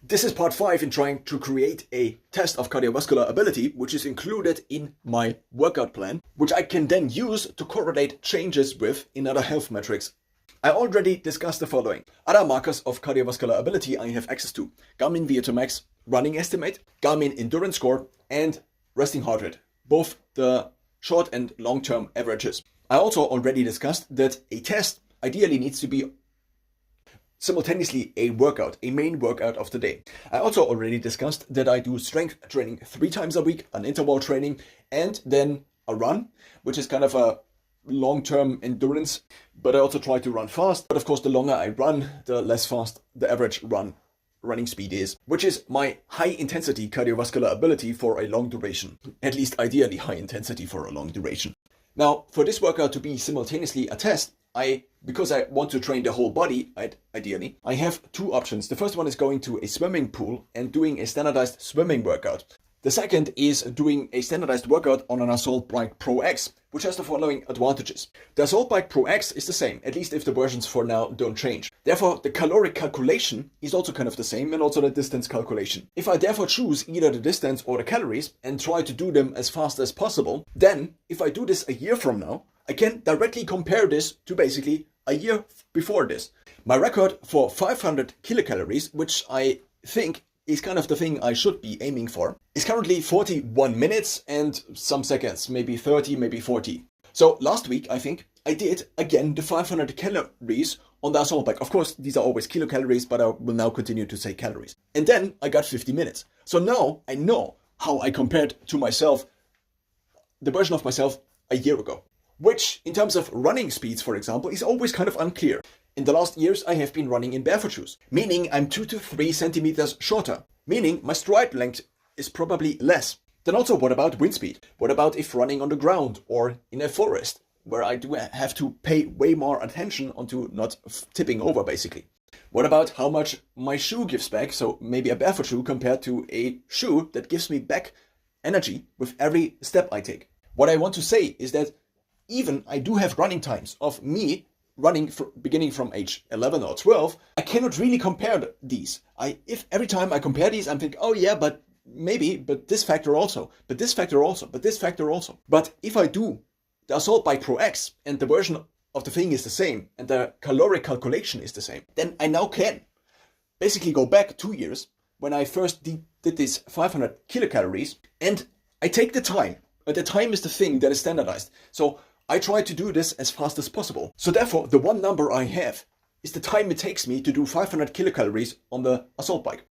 This is part 5 in trying to create a test of cardiovascular ability, which is included in my workout plan, which I can then use to correlate changes with in other health metrics. I already discussed the following. Other markers of cardiovascular ability I have access to: Garmin VO2max, running estimate, Garmin endurance score, and resting heart rate, both the short and long-term averages. I also already discussed that a test ideally needs to be simultaneously a workout, a main workout of the day. I also already discussed that I do strength training 3 times a week, an interval training, and then a run, which is kind of a long-term endurance, but I also try to run fast. But of course, the longer I run, the less fast the average running speed is, which is my high intensity cardiovascular ability for a long duration, at least ideally high intensity for a long duration. Now, for this workout to be simultaneously a test, because I want to train the whole body, ideally, I have 2 options. The first one is going to a swimming pool and doing a standardized swimming workout. The second is doing a standardized workout on an Assault Bike Pro X, which has the following advantages. The Assault Bike Pro X is the same, at least if the versions for now don't change. Therefore, the caloric calculation is also kind of the same, and also the distance calculation. If I therefore choose either the distance or the calories and try to do them as fast as possible, then if I do this a year from now, I can directly compare this to basically a year before this. My record for 500 kilocalories, which I think is kind of the thing I should be aiming for, is currently 41 minutes and some seconds, maybe 30, maybe 40. So last week, I think, I did again the 500 calories on the Assault Bike. Of course, these are always kilocalories, but I will now continue to say calories. And then I got 50 minutes. So now I know how I compared to myself, the version of myself a year ago, which in terms of running speeds, for example, is always kind of unclear. In the last years, I have been running in barefoot shoes, meaning I'm 2 to 3 centimeters shorter, meaning my stride length is probably less. Then also, what about wind speed? What about if running on the ground or in a forest, where I do have to pay way more attention onto not tipping over, basically? What about how much my shoe gives back, so maybe a barefoot shoe compared to a shoe that gives me back energy with every step I take? What I want to say is that even I do have running times of me running beginning from age 11 or 12, I cannot really compare these. If every time I compare these, I'm thinking, oh yeah, but maybe, but this factor also, but this factor also, but this factor also. But if I do the Assault Bike Pro X and the version of the thing is the same and the caloric calculation is the same, then I now can basically go back 2 years when I first did this 500 kilocalories, and I take the time. And the time is the thing that is standardized. So I try to do this as fast as possible. So therefore, the one number I have is the time it takes me to do 500 kilocalories on the Assault Bike.